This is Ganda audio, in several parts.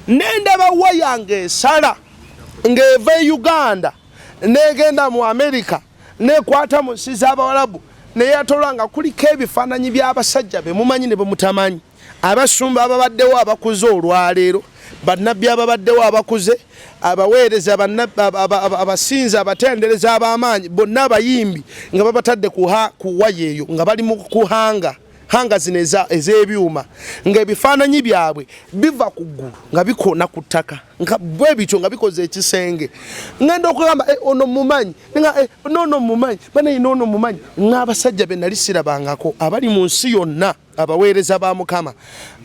nendaba wayange sala ngeva Uganda negenda mu America nekwata mu sizaba walabu ne yatolanga kuliko ebifaananyi by'abasajja be mumanyi ne bemutamanyi abasumba ababaddewo abakuze olwaleero bannabbi ababaddewo abakuze abaweereza abasinza abatendereza ab'amaanyi bonna abayimbi nga babatadde kuwa yeeyo nga bali mu kuhanga zino ez'ebyuma ng'ebifaananyi byabwe biva ku ggulu nga bikoona ku ttaka nga bwe bityo nga bikoze ekisenge ngenda okugamba ono mumanyi nono mumanyi banayina ono mumanyi ng'abasajja be nali sirabangako abali mu nsi yonna abaweereza ba Mukama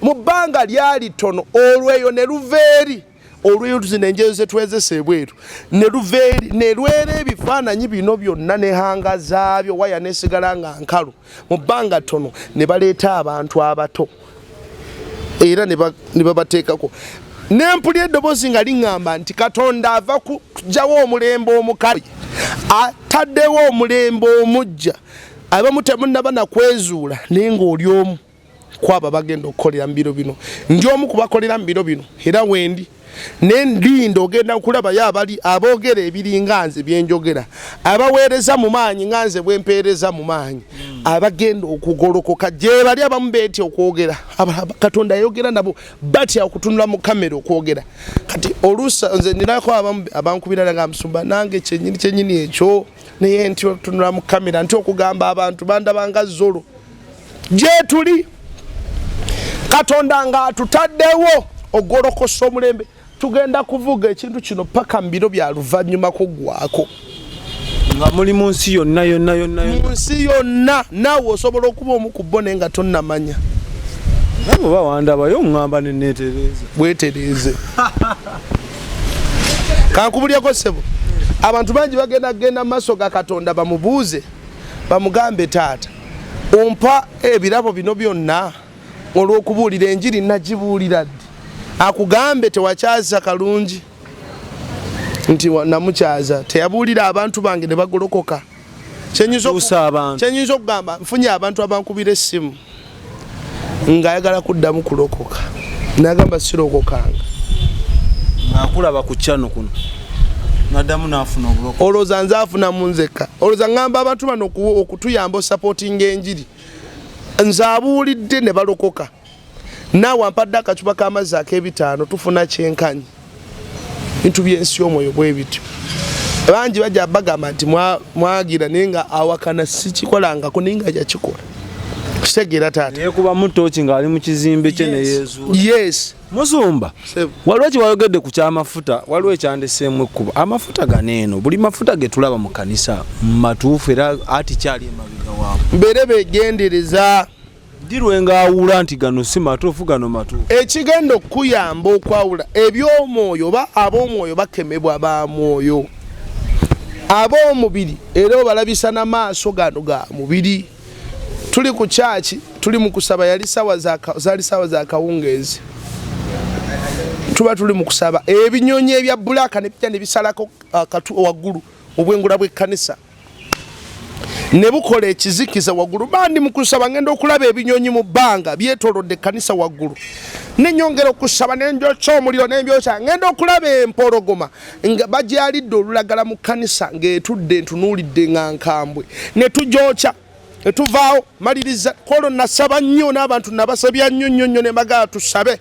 mu bbanga lyali ttono olweyo ne luveeri olweyo zino enjezo zetwezesa ebweru ne luveeri ne lwera ebifaananyi bino byonna ne hanga zaabyo waya nesigala nga nkalu mu bbanga ttono ne baleeta abantu abato era ne babateekako nempulira eddoboozi nga liŋŋamba nti Katonda ava kugyawo omulembe omukabi ataddewo omulembe omujja abamu temunnaba nakwezuula naye ng'oli omu kwaba bagenda okukolera mu biro bino ndi omu kubakolera mu biro bino era wendi nendindo ogenda okulaba yabali aboogera ebiringa nze byenjogera abaweereza mu maanyi nga nze bwempeereza mu maanyi abagenda okugolokoka gye bali abamu beetya okwogera Katonda yayogera nabo batya okutunula mu kamera okwogera kati oluusa nze nirako abamu abankubira nga musumba nange kyennyini ekyo naye nti otunula mu kamera nti okugamba abantu bandabanga zolo gye tuli Katonda nga atutaddewo ogolokosa omulembe tugenda kuvuga ekintu kino paka mbiro bya luvannyuma kugwako nga muli mu nsi yonna mu nsi yonna naawe osobola okuba omu ku bo naye nga tonnamanya nabo bawandabayo ngamba neneetereza bwetereeze kankubulyako ssebo abantu bangi bagenda mu maaso ga Katonda bamubuuze bamugambe taata ompa ebirabo bino byonna olw'okubuulira enjiri nagibuulira ddi akugambe tewakyaza kalungi nti namukyaza teyabuulira abantu bange ne bagolokoka kyenyinza okugamba nfunye abantu abankubira essimu ng'ayagala kuddamu kulokoka nagamba sirokokanga akulaba ku kyano kuno naddamu n'afuna obulokoka olowooza nze afuna mu nzekka olowooza ngamba abantu bano okutuyamba osapootinga enjiri nze abuulidde ne balokoka naawe ampadde akacupa k'amazzi ak'ebitaano tufuna kyenkanyi bintu by'ensi y'omwoyo bwe bityo bangi bajja bagamba nti mwagira naye nga awakana sikikolangako naye nga jakikola kitegeera taata yekuba mutooki ng'ali mu kizimbe kye ne yeezuula yes musumba waliwo kiwayogedde ku kyamafuta waliwo ekyandeseemu ekkubo amafuta ganeeno buli mafuta ge tulaba mu kanisa matuufu era ati kyali emabega waamu mbeere begendereza dirwenga awula nti gano si matuufu gano matuufu ekigenda okuyamba okwawula eby'omwoyo oba ab'omwoyo bakemebwa ba mwoyo ab'omubiri era obalabisa n'amaaso gano ga mubiri tuli ku kyaki tuli mu kusaba zaali sawa za kawungeezi tuba tuli mu kusaba ebinyonyi ebya bbulaaka ne bijja ne bisalako waggulu obwengula bw'ekkanisa ne bukola ekizikiza waggulu bandi mu kusaba ngenda okulaba ebinyonyi mu bbanga byetoolodde ekkanisa waggulu nenyongera okusaba nenjokya omuliro nembyokya ngenda okulaba empologoma nga bagyalidde olulagala mu kkanisa ng'etudde ntunuulidde nga nkambwe ne tugyokya ne tuvaawo maliriza kolo nasaba nnyo n'abantu nabasabya nnyo ne mbagala tusabe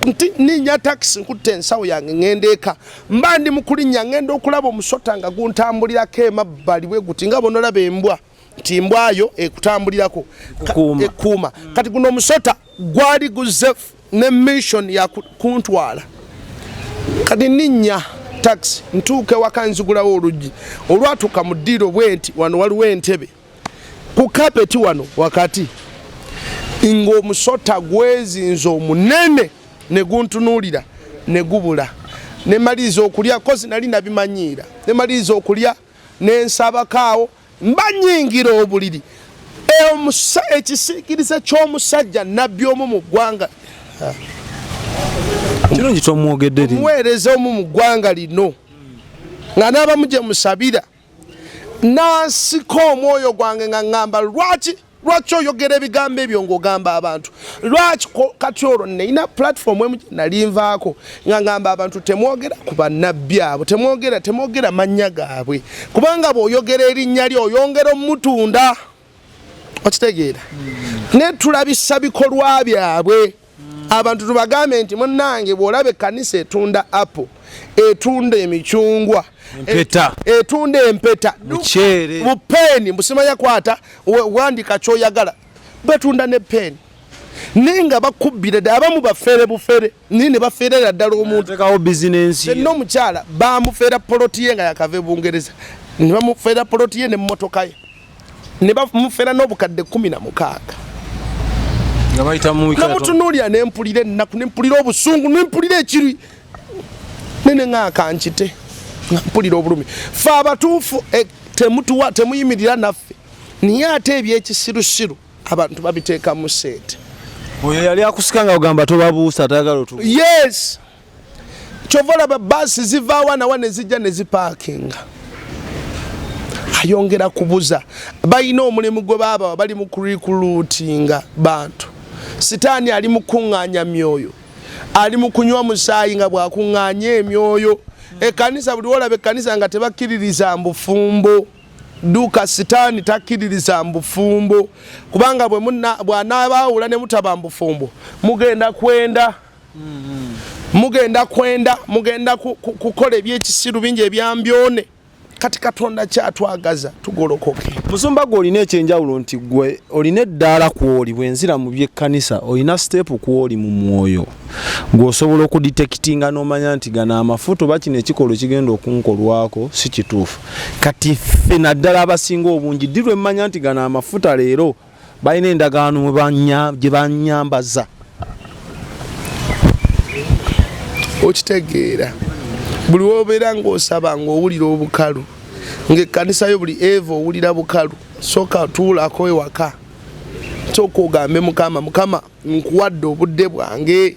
nti ninnya takisi nkutte ensawo yange ngenda eka mba ndi mu kulinnya ngenda okulaba omusota nga guntambulirako emabbali bwe guti nga bonolaba embwa nti embwayo ekutambulirako ekuuma kati guno omusota gwali guze ne mission ya kuntwala kati ninnya takisi ntuuke waka nzigulawo oluggi olwatuuka mu ddiiro bwe nti wano waliwo entebe ku kapeti wano wakati ng'omusota gwezinze omunene ne guntunuulira ne gubula ne maliriza okulya kozi nali nabimanyiira ne maliriza okulya n'ensabakaawo mba nnyingira obuliri ekisiikiriza ky'omusajja nabbi omu mu ggwanga kirungi tomwogedde omuweereza omu mu ggwanga lino nga n'abamu gye musabira nansika omwoyo gwange nga ŋŋamba lwaki lwaki oyogera ebigambo ebyo ng'ogamba abantu lwaki kati olwo nina platform emu nalinvaako nga ngamba abantu temwogera ku bannabbi abo temwogera mannya gaabwe kubanga bw'oyogera erinnya lyo oyongera omutunda okitegeera ne tulabisa bikolwa byabwe abantu tubagambe nti munnange bw'olaba ekkanisa etunda apple etunda emicungwa etunda empeta bupeeni busimanya kwata wandika kyoyagala batunda ne peeni ninga bakubbira ddala abamu bafeere bufere naye ne bafeerera ddala omuntu n'omukyala bamufeera poloti ye nga yakava ebungereza ne bamufeera poloti ye n'emmotoka ye ne bamufeera n'obukadde 16 namutunuulira nempulira ennaku nempulira obusungu nempulira ekirwi nene ng'akankite mpulira obulumi fe abatuufu temuyimirira naffe niye ate ebyekisirusiru abantu babiteeka mu seete oyo yali akusika nga ogamba tobabuusa tayagala otu yes kyova olaba baasi zivaawa nawa ne zijja ne zipaakinga ayongera kubuza balina omulimu gwe baaba bali mu kurikuluutinga bantu sitaani ali mu kuŋŋaanya myoyo ali mu kunywa musaayi nga bwakuŋŋaanya emyoyo ekkanisa buli olaba ekkanisa nga tebakkiririza mbufumbo duka sitaani takkiririza mbufumbo kubanga bw'anaabaawula ne mutaba mbufumbo mugenda kwenda kukola ebyekisiru bingi ebyambyone kati Katonda kyatwagaza tugolokoke musumba gwe olina ekyenjawulo nti gwe olina eddaala kwoli bwenzira mu byekkanisa olina stepu kwoli mu mwoyo ng'osobola okuditektinga n'omanya nti gana amafuta oba kino ekikolo kigenda okunkolwako si kituufu kati ffe naddala abasinga obungi ddi lwe mmanya nti gana amafuta leero balina endagaano gye banyambaza okitegeera buli wobeera ng'osaba ng'owulira obukalu ng'ekkanisa yo buli eva owulira bukalu sooka tuulako ewaka sooka ogambe mukama nkuwadde obudde bwange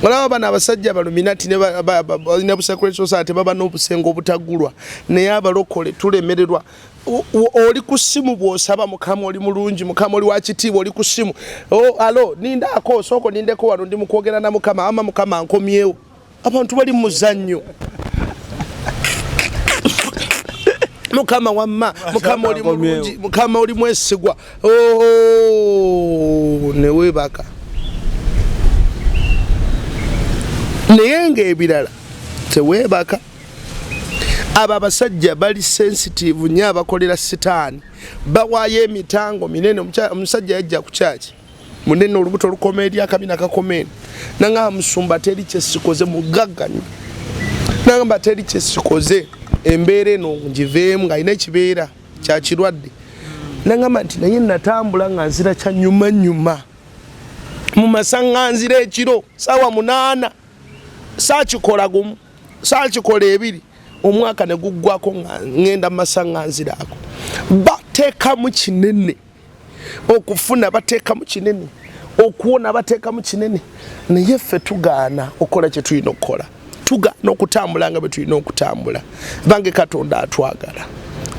olaba bano abasajja baluminati balina busekurity society baba n'obusenga obutaggulwa naye abalokole tulemererwa oli ku ssimu bw'osaba mukama oli mulungi mukama oli wakitiibwa oli ku ssimu alo nindaako sooka nindeko wano ndi mukwogera na mukama ama mukama nkomyewo abantu bali muzannyo mukama wamma mukama oli mulungi mukama oli mwesigwa newebaka naye ng'ebirala teweebaka abo abasajja bali sensitive nnyo abakolera sitaani bawaayo emitango minene omusajja yajja ku kyaki munene olubuto olukoma eri akabina kakomeeni nanga musumba teri kyesikoze mugagganyo nanga teri kyesikoze embeera eno ngiveemu nga alina ekibeera kyakirwadde nangamba nti naye natambula nga nzira kya nyuma mu masaŋŋanzira ekiro saawa 8 saakikola gumu saakikola 2 omwaka ne guggwako nga ŋŋenda mu masaŋŋanzira ako bateekamu kinene okufuna bateekamu kinene okuwona bateekamu kinene naye ffe tugaana okukola kye tulina okukola tugaana okutambula nga bwe tulina okutambula bange Katonda atwagala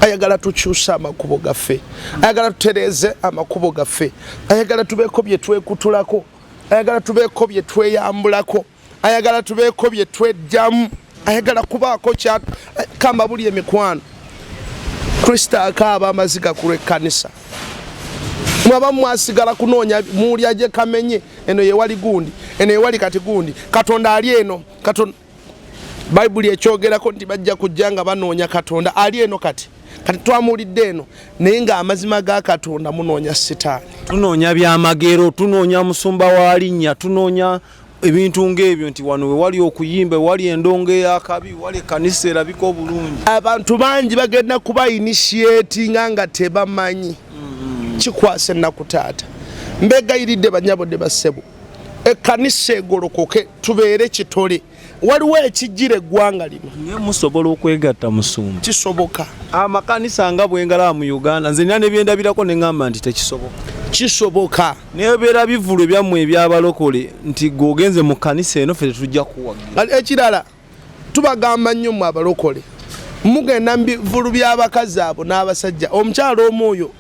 ayagala tukyusa amakubo gaffe ayagala tutereeze amakubo gaffe ayagala tubeeko bye twekutulako ayagala tubeeko bye tweyambulako ayagala tubeeko bye twejjamu ayagala kubaako kamba buli emikwano Kristo akaaba amaziga ku lw'ekkanisa mwaba mwasigala kunoonya muulya gye kamenye eno yewali gundi eno yewali kati gundi Katonda ali eno Katonda Bayibuli ekyogerako nti bajja kujja nga banoonya Katonda ali eno kati twamuulidde eno naye nga amazima ga Katonda munoonya sitaani tunoonya byamagero tunoonya musumba wa linnya tunoonya ebintu ng'ebyo nti wano we wali okuyimba wali endongo ey'akabi wali ekkanisa erabika obulungi abantu bangi bagenda kuba initiatinga nga tebamanyi kikwase ennaku taata mbegayiridde banyabodde bassebo ekkanisa egolokoke tubeere kitole waliwo ekijjira eggwanga lino naye musobola okwegatta musumba kisoboka amakanisa nga bwengala mu Uganda nze nina ne byendabirako ne ŋŋamba nti tekisoboka kisoboka naye beera bivulu ebyammwe ebyabalokole nti g'ogenze mu kkanisa eno ffe tetujja kuwagira ekirala tubagamba nnyo mu abalokole mugenda mu bivulu by'abakazi abo n'abasajja omukyalo omu oyo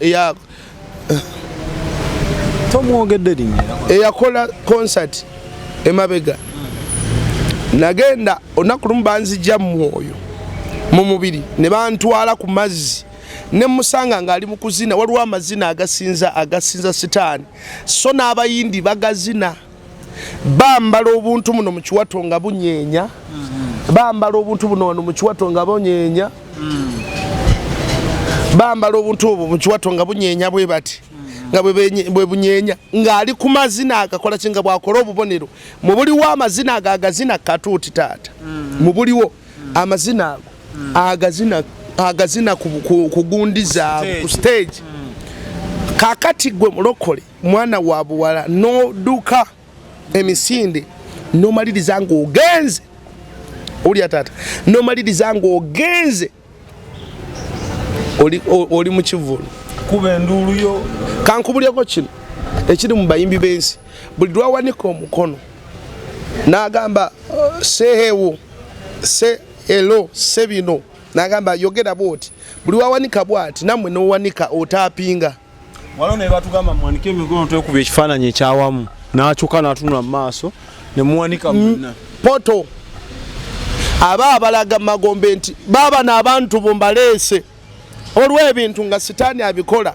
tomwogedde linnya eyakola concert emabega nagenda olunaku lumu banzijja mwoyo mu mubiri ne bantwala ku mazzi ne musanga ng'ali mu kuzina waliwo amazina agasinza sitaani so n'abayindi bagazina bambala obuntu muno mu kiwato nga bunyeenya bambala obuntu buno wano mu kiwato nga bunyeenya bambala obuntu obwo mu kiwato nga bunyeenya bwe bati nga bwe bunyeenya ng'ali ku mazina agakola kinga bwakola obubonero mu buliwo amazina agazina katuuti taata mu buliwo amazina agazina kugundiza ku stage kakati gwe mulokole mwana wa buwala noduka emisinde nomaliriza ng'ogenze olya taata nomaliriza ng'ogenze oli mu kivulu kuba enduulu yo kankubulyeko kino ekiri mu bayimbi b'ensi buli lwawanika omukono n'agamba sehewo se elo se bino n'agamba yogera bwoti buli wawanika bwati nammwe n'owanika otaapinga waliwo ne batugamba muwanike emikono twekuba ekifaananyi ekyawamu n'akyuka n'atunula mu maaso ne muwanika mwenna poto aba abalaga magombe nti baba n'abantu bombaleese olw'ebintu nga sitaani abikola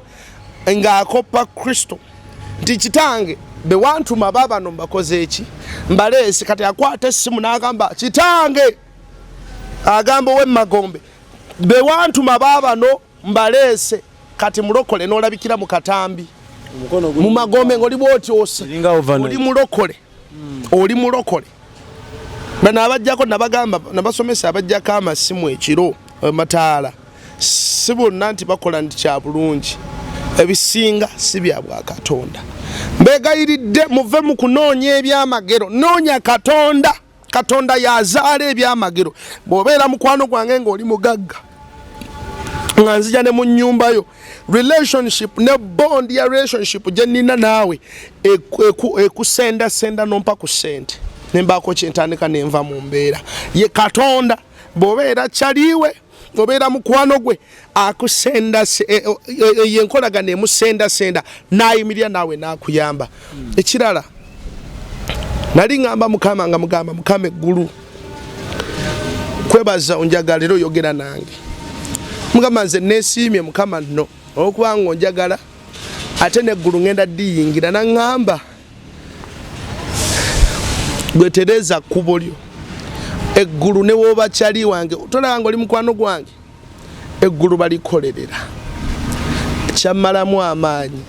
ng'akoppa Kristo nti kitange bewantuma babano mbakoze eki mbaleese kati akwata essimu n'agamba kitange agamba ow'emmagombe bewantuma babano mbaleese kati mulokole n'olabikira mu katambi mu magombe ng'oli bwoti oli mulokole oli mulokole bano abajjako nabagamba nabasomesa abajjako amasimu ekiro mataala si bonna nti bakola nti kya bulungi ebisinga si bya bwa Katonda mbegayiridde muve mu kunoonya ebyamagero noonya Katonda Katonda yazaala ebyamagero bw'obeera mukwano gwange ng'oli mugagga nga nzija ne mu nnyumba yo relationship ne bond ya relationship gye nnina naawe ekusendasenda nompa ku ssente nembaako kyentandika nenva mu mbeera ye Katonda bw'obeera kyaliwe obeera mukwano gwe akusenda yenkolagana emusendasenda nayimirira naawe nakuyamba ekirala nali ngamba mukama nga mugamba mukama eggulu kwebaza onjagalira oyogera nange mugamba nze neesiimye mukama nno olwokubanga onjagala ate neggulu ngenda diyingira naŋŋamba gwetereza kkubo lyo eggulu ne woba kyali wange tolaba ng'oli mukwano gwange eggulu balikolerera kyammalamu amaanyi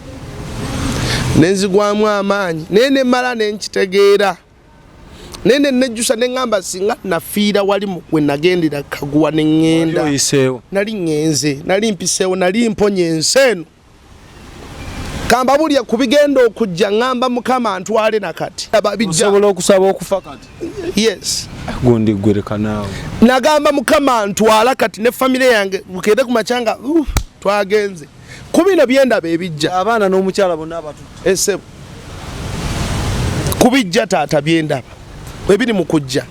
nenzigwamu amaanyi naye nemmala nenkitegeera naye nejjusa neŋŋamba singa nafiira wali we nagendera kaguwa neŋŋenda nali ŋŋenze nali mpiseewo nali mponye ensi eno kamba bulya ku bigenda okujja ŋŋamba mukama ntwale nakati osobola okusaba okufa kati yes gundi gwereka naawe nagamba mukama ntwala kati ne famire yange bukede ku macanga twagenze kubino byendaba ebijja abaana n'omukyala bonna abatu esebo kubijja taata byendaba ebiri mu kujja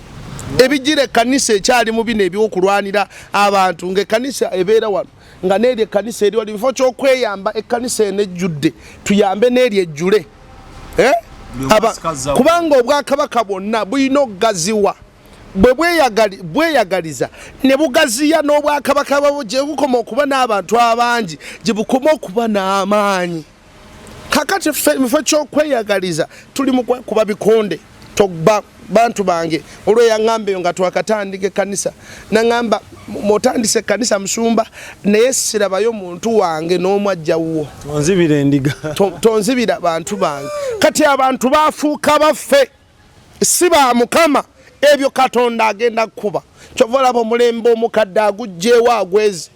ebijjire kanisa ekyali mu bino ebyokulwanira abantu ng'ekkanisa ebeera wano nga n'eri ekkanisa eri wali bifo ky'okweyamba ekkanisa eno ejjudde tuyambe n'eri ejjule kubanga obwakabaka bwonna bulina okugaziwa bwe bweyagaliza ne bugaziya n'obwakabaka bwabo gye bukoma okuba n'abantu abangi gye bukoma okuba n'amaanyi kakati mifo ky'okweyagaliza tuli mu kuba bikonde togba bantu bange olweyaŋŋamba eyo nga twakatandika ekkanisa naŋŋamba motandise ekkanisa musumba naye sirabayo muntu wange n'omwajjawwo tonzibira endiga tonzibira bantu bange kati abantu bafuuka baffe si ba mukama ebyo Katonda agenda kukuba kyova olaba omulembe omukadde agugjeewo agweze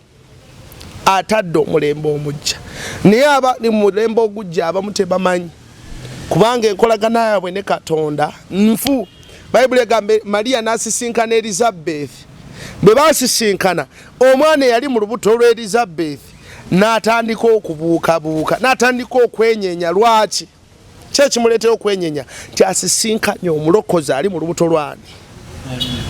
atadde omulembe omujja naye aba ni mulembe ogujja abamu tebamanyi kubanga enkolagana yaabwe ne Katonda nfu Bayibuli egambe Maria n'asisinkana Elizabeth bwe basisinkana omwana eyali mu lubuto lwa Elizabeth n'atandika okubuukabuuka n'atandika okwenyenya lwaki kyekimuleetera okwenyenya nti asisinkanye omulokozi ali mu lubuto lwani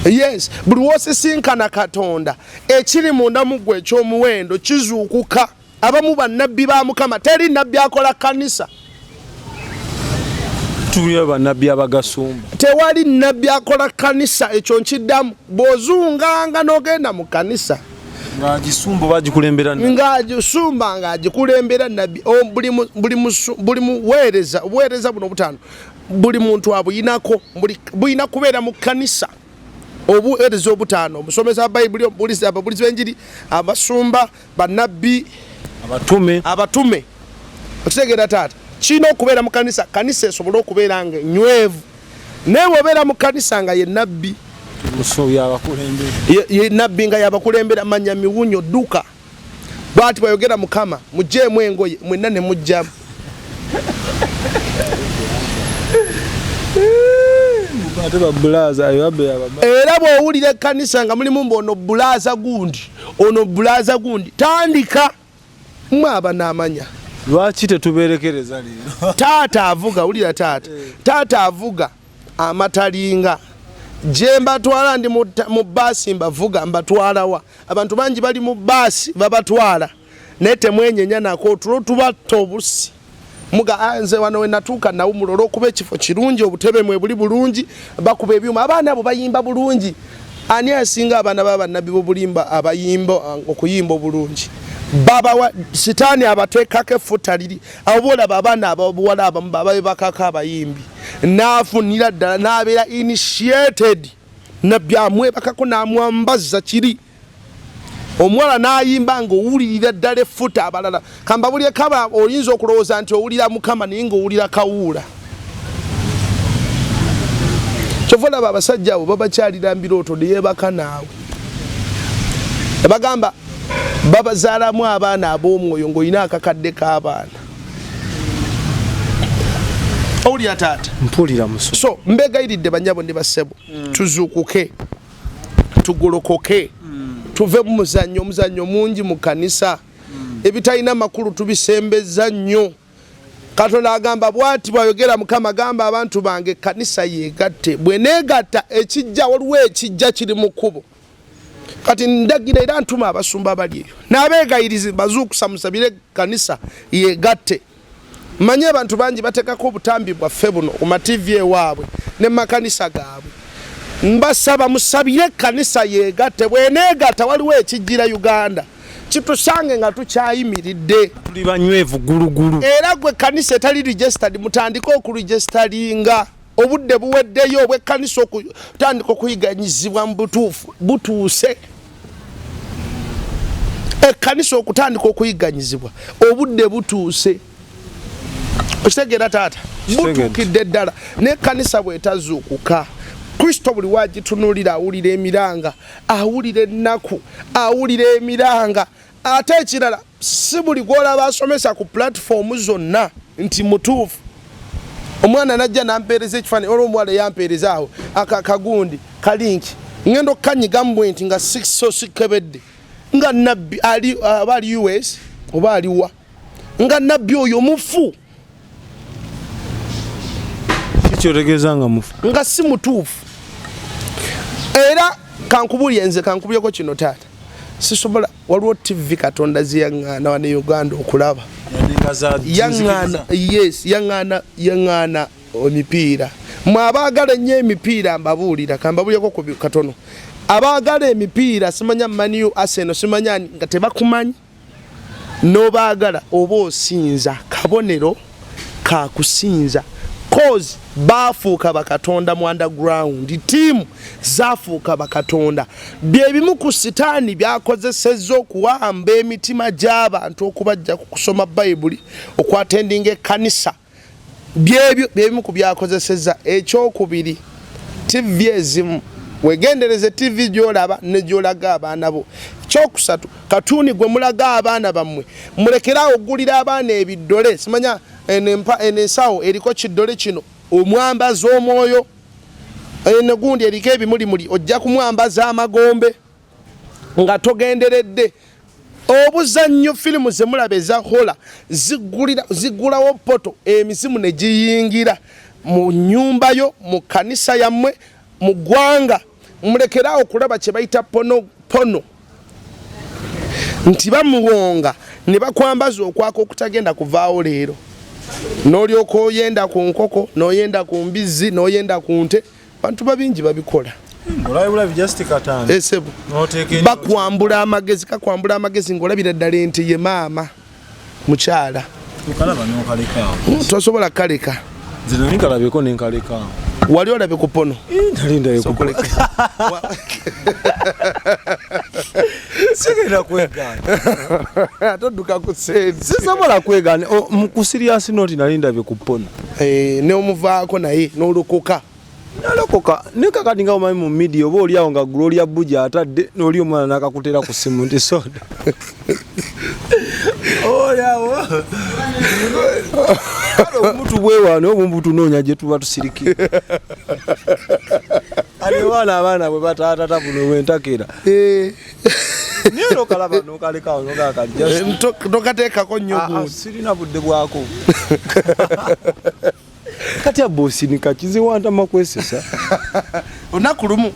yes buli wosisinkana Katonda ekiri munda mu ggwe ekyomuwendo kizuukuka abamu bannabbi ba Mukama teri nabbi akola kanisa tutuye bannabbi abagasumba tewali nnabbi akola kanisa ekyo nkiddamu bw'ozunganga n'ogenda mu kanisa ng'agisumba bagikulembera ng'agisumba ng'agikulembera nabbi buli muweereza obuweereza buno obutaano buli muntu abuyinako buyina kubeera mu kanisa obuweereza obutaano omusomesa bayibuli ababulizi b'enjiri abasumba bannabbi abatume okitegeera taata kirina okubeera mu kanisa kanisa esobole okubeera nga enywevu naye bw'obeera mu kanisa nga ye nabbi ye nabbi nga yabakulembera manya miwunyo dduka bw'ati bwayogera mukama mugjeemu engoye mwenna ne mujjamu era bw'owulira ekkanisa nga mulimu mbu ono bulaaza gundi tandika mmwe aba n'amanya lwaki tetubeerekereza leero taata avuga wulira taata avuga amatalinga je mbatwala ndi mu baasi mbatwalawa abantu bangi bali mu baasi babatwala naye temwenyenya nako otulo tubatta obusi muga nze wano we natuuka nawumula olw'okuba ekifo kirungi obutebe mwe buli bulungi bakuba ebyuma abaana abo bayimba bulungi ani asinga abaana b'abannabbi bobulimba abayimba okuyimba obulungi baba sitaani abateekako effuta liri abo boolaba abaana ababuwala abamu bababe bakako abayimbi n'afunira ddala n'abeera initiated nabyamwebakako n'amwambaza kiri omuwala n'ayimba ng'owulirira ddala effuta abalala kamba buli ekaba oyinza okulowooza nti owulira mukama naye ng'owulira kawuula kyova olaba abasajja abo babakyalira mbirooto ne yeebaka naawe ebagamba babazaalamu abaana ab'omwoyo ng'olina akakadde k'abaana owulira taata mpulira muso so mbegayiridde banyabo ne bassebo tuzuukuke tugolokoke tuve mu omuzannyo mungi mu kanisa ebitalina makulu tubisembeza nnyo katonda agamba bw'ati bw'ayogera mukama agamba abantu bange kanisa yeegatte bwe neegatta ekijja waliwo ekijja kiri mu kkubo kati ndagira era ntuma abasumba bali eyo n'abeegayirizi bazuukusa musabire kanisa yeegatte manye abantu bangi batekako obutambi bwaffe buno ku mativi ewaabwe ne makanisa gaabwe mbasaba musabire kanisa yeegatte bweneegatta waliwo ekijjira Uganda kitusange nga tukyayimiridde tuli banywevu gulugulu era gwe kanisa etali registered mutandike okuregisteringa obudde buweddeyo obw'ekkanisa okutandika okuyiganyizibwa mu butuuse ekkanisa okutandika okuyiganyizibwa obudde butuuse okitegeera taata butuukidde ddala n'ekkanisa bw'etazuukuka Kristo buli wagitunulira awulira emiranga awulira ennaku awulira emiranga ate ekirala si buli gw'olaba asomesa ku platform zonna nti mutuufu omwana najja nampeereza ekifaananyi olwo omuwala yampeereza awo akagundi kalinki ngendo kanyigamu bwenti nga sikebedde nga nabbi aba ali US oba aliwa nga nabbi oyo mufu kikyotegeeza nga mufu nga si mutuufu era kankubulyeko kino taata sisobola waliwo TV katonda ziyaŋŋaana wane Uganda okulaba yaŋŋaana emipiira mwe abaagala ennyo emipiira mbabuulira kambabulyeko ku katono abaagala emipiira simanya maniu Arsenal simanya nga tebakumanyi n'obaagala oba osinza kabonero kakusinza cause bafuuka bakatonda mu underground tiimu zafuuka bakatonda byebimu ku sitaani byakozesezza okuwamba emitima gy'abantu okubajja ku kusoma bayibuli okwatendinga ekkanisa byebimu ku byakozesezza ekyokubiri TV ezimu wegendereze TV gy'olaba ne gy'olaga abaana bo ekyokusatu katuuni gwe mulaga abaana bammwe mulekerawo oggulira abaana ebiddole simanya ensawo eriko kiddole kino omwambaza omwoyo enegundi eriko ebimulimuli ojja kumwambaza amagombe nga togenderedde obuzannyo firimu zemulaba eza hola ziggulawo poto emizimu ne giyingira mu nnyumbayo mu kanisa yammwe mu ggwanga mulekerawo okulaba kye bayita pono nti bamuwonga ne bakwambaza okwaka okutagenda kuvaawo leero n'olyoka oyenda ku nkoko n'oyenda ku mbizzi n'oyenda ku nte bantu babingi babikola esebo bakwambula amagezi kakwambula amagezi ng'olabira ddala ente ye maama mukyala tosobola kaleka zino ninkalabeko nenkaleka wali olabe ku pono sigenda kwegana todduka ku sensi sisobola kwegana mu serious note nali ndabye ku pono ne omuvaako naye n'olokoka nalokoka nekakati nga omanyi mu media oba oliawo nga Gloria Buja atadde n'oli omwana nakakutera ku simu nti soda oliawo omuntu bwewaana obumbu tunoonya gye tuba tusirikira ali abaana bwe bataatata buno wentakera niyo nokalaba nokalekawo tokateekako nnyo sirina budde bwako kati abosi nikakize wanta makwesesa olunaku lumu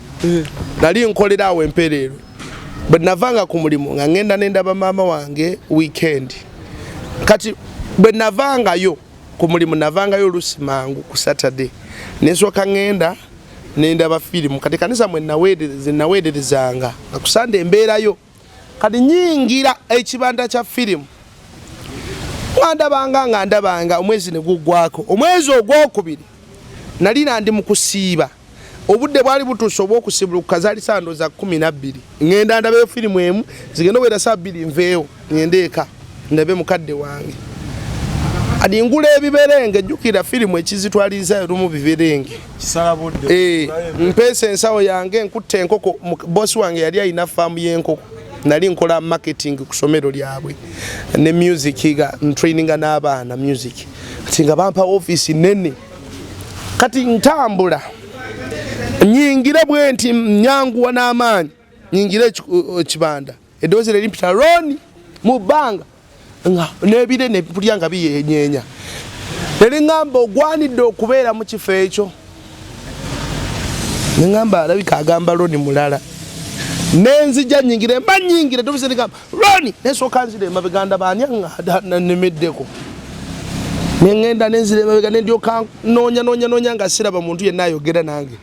nali nkolera awo empereero bwe navanga ku mulimu nga ngenda nendaba maama wange weekend kati bwe navangayo ku mulimu navangayo oluusi mangu ku Saturday nensooka ngenda nendaba firimu kati kanisa mwe naweererezanga nga ku Sunday embeerayo kati nyingira ekibanda kya firimu ngandabanga omwezi ne guggwako omwezi ogwokubiri nali nandi mu kusiiba obudde bwali butuuse obw'okusibula ku kazaali sando za 12 ngenda ndabe firimu emu zigenda wera saa 2 nveeyo ngende eka ndabe mukadde wange adi ngula ebiberenge jjukira firimu ekizitwaliza lumu biberenge mpesa ensawo yange nkutte enkoko bosi wange yali alina faamu y'enkoko nali nkola marketing ku somero lyabwe ne music ga traininga n'abaana music kati nga bampa office nene kati ntambula nyingira bwenti nyanguwa n'amaanyi nyingira ekibanda eddoboozi limpita roni mu bbanga n'ebire ne pulyanga biyenyeenya nali ngamba ogwanidde okubeera mu kifo ekyo ne ngamba alabika agamba roni mulala nenzija nyingire mba nyingire eddoboozi ligamba roni nesooka nzira emabeganda baani nemeddeko nengenda nenzira emabega nendyoka noonya nga siraba muntu yenna ayogera nange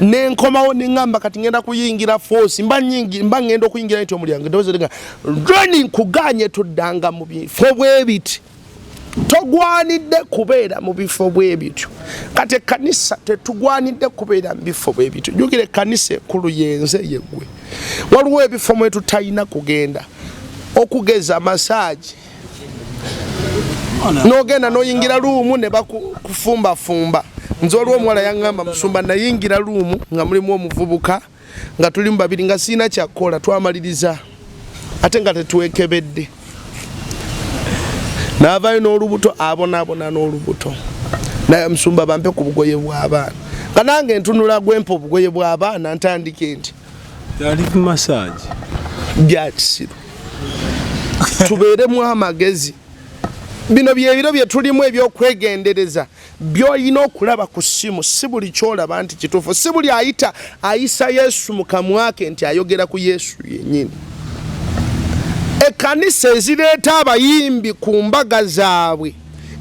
nenkomawo nengamba kati ngenda kuyingira force mba ngenda okuyingira nti omulyango eddoboozi ligamba roni nkuganye toddanga mu bifo bwebiti togwanidde kubeera mu bifo bwebityo kati ekkanisa tetugwanidde kubeera mu bifo bwebityo jjukira ekkanisa ekkulu yenze yeggwe waliwo ebifo mwe tutalina kugenda okugeza masaagi n'ogenda n'oyingira luumu ne bakufumbafumba nze waliwo omuwala yaŋŋamba musumba nayingira luumu nga mulimu omuvubuka nga tuli mu babiri nga siina kyakkola twamaliriza ate nga tetuwekebedde n'avaayo n'olubuto abonaabona n'olubuto naye musumba bampe ku bugoye bw'abaana nga nange ntunula gwempa obugoye bw'abaana ntandike nti yali ku masaagi bya kisiru tubeeremu amagezi bino byebiro bye tulimu ebyokwegendereza by'olina okulaba ku ssimu si buli kyolaba nti kituufu si buli ayisa Yesu mu kamwa ke nti ayogera ku Yesu yennyini ekkanisa ezireeta abayimbi ku mbaga zaabwe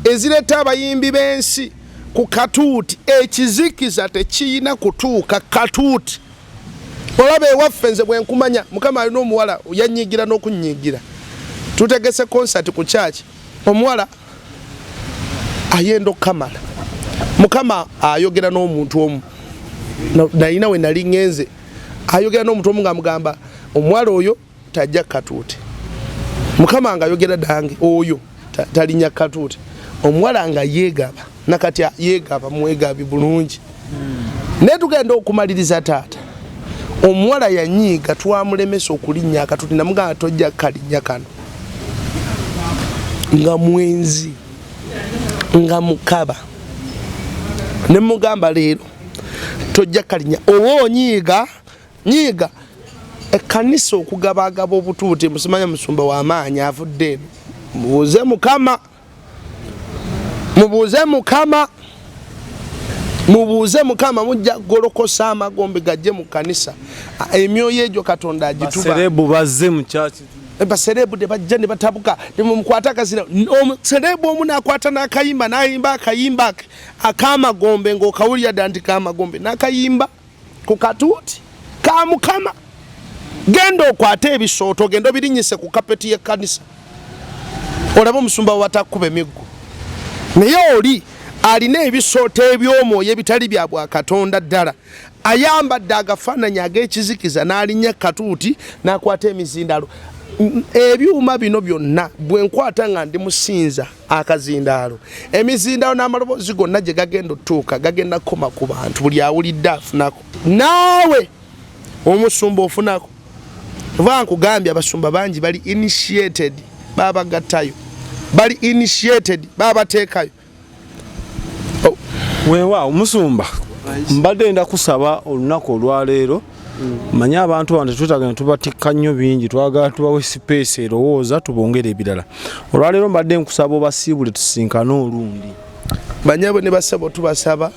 ezireeta abayimbi b'ensi ku katuuti ekizikiza tekiyina kutuuka katuuti olaba ewaffe nze bwe nkumanya mukama alina omuwala yanyigira n'okunyigira tutegese konsati ku kyaki omuwala ayenda okukamala mukama ayogera n'omuntu omu nalina we nali ngenze ayogera n'omuntu omu ng'amugamba omuwala oyo tajja katuuti mukama nga ayogera dange oyo talinya katuuti omuwala nga yeegaba nakati yeegaba mwegabi bulungi naye tugenda okumaliriza taata omuwala yanyiiga twamulemesa okulinnya akatuuti namugamba tojja kalinnya kano nga mwenzi nga mukaba ne mugamba leero tojja kalinnya oba onyiiga ekkanisa okugabagaba obutuuti musimanya musumba w'amaanyi avudde eno mubuuze mukama mujja golokosa amagombe gajje mu kkanisa emyoyo egyo katonda agituba baserebu bazze mu kyaki baserebu de bajja ne batabuka ne mumukwata akazina serebu omu nakwata n'akayimba n'ayimba akayimba akamagombe ng'okawulira dda nti kamagombe n'akayimba ku katuuti ka Mukama. Genda okwata ebisooto genda obirinyise ku kapeti y'ekkanisa olaba omusumba watakuba emiggo. Naye oli alina ebisooto eby'omwoyo ebitali bya Bwakatonda ddala ayambadde agafaananyi ag'ekizikiza n'alinnya katuuti n'akwata emizindaalo. Ebyuma bino byonna bwe nkwata nga ndi musinza akazindaalo emizindaalo n'amaloboozi gonna gye gagenda otuuka gagenda kukoma ku bantu buli awulidde afunako. Naawe omusumba ofunako. Oba nkugambye abasumba bangi bali initiated babagattayo, bali initiated babateekayo. Wewa omusumba mbadde nda kusaba olunaku olwaleero manya abantu bande tutagenda tubatikka nnyo bingi twagala tubawe space erowooza tubongere ebirala. Olwaleero mbadde nkusaba obasiibule tusinkane olundi. Banyabo ne basaba tubasaba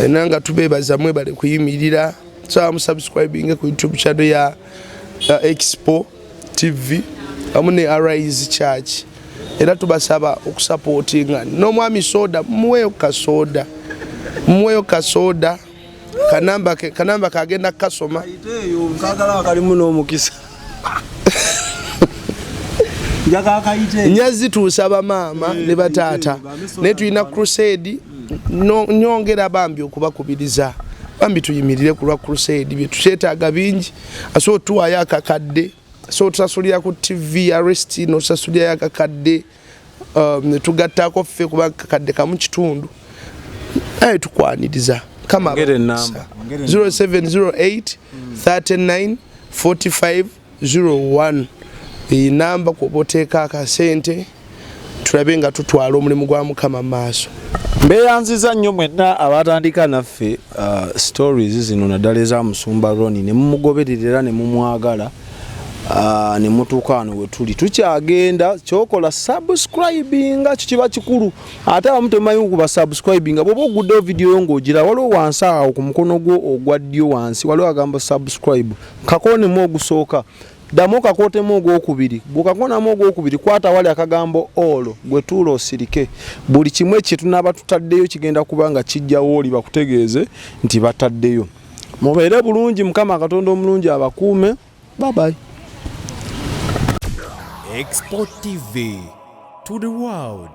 nanga tubeebaza mwebale kuyimirira so subscribing ku YouTube channel ya xpotv amu ne Arise Church era tubasaba okusupportinga n'omwami soda muweyo kasoda kanamba kagenda kasoma ayiteyo nkagala kalimu n'omukisa nyazi tusaba mama ne bataata ne tulina crusade nyongera bambi okubakubiriza bambi tuyimirire ku lwa crusade bye tukyetaaga bingi aso tuwayo akakadde so tusasulira ku TV arrest no sasulira akakadde tugattako ffe kuba akakadde kamu kitundu tukwaniriza kama 0708 39 45 01 iyi namba kuboteeka akasente tulabe nga tutwala omulimu gwa Mukama maaso. Mbeyanziza nnyo mwenna abatandika naffe stories zino naddala eza Musumba Roni ne mumugoberera ne mumwagala ne mutuuka wano we tuli tukyagenda kyokola subscribing kiba kikulu ate abamu temumanyi kuba subscribing bw'oba oguddeyo video yo ng'ogira waliwo wansi awo ku mukono gwo ogwa ddyo wansi waliwo agamba subscribe kakoonemu ogusooka ddamu kakootemu ogwokubiri bw'okakonamu ogwokubiri kwata wali akagambo all gwe tuula osirike buli kimu ekyo tunaaba tutaddeyo kigenda kuba nga kijjawo oli bakutegeeze nti bataddeyo. Mubeere bulungi, Mukama Katonda omulungi abakuume. Bye bye. xpotv to the world.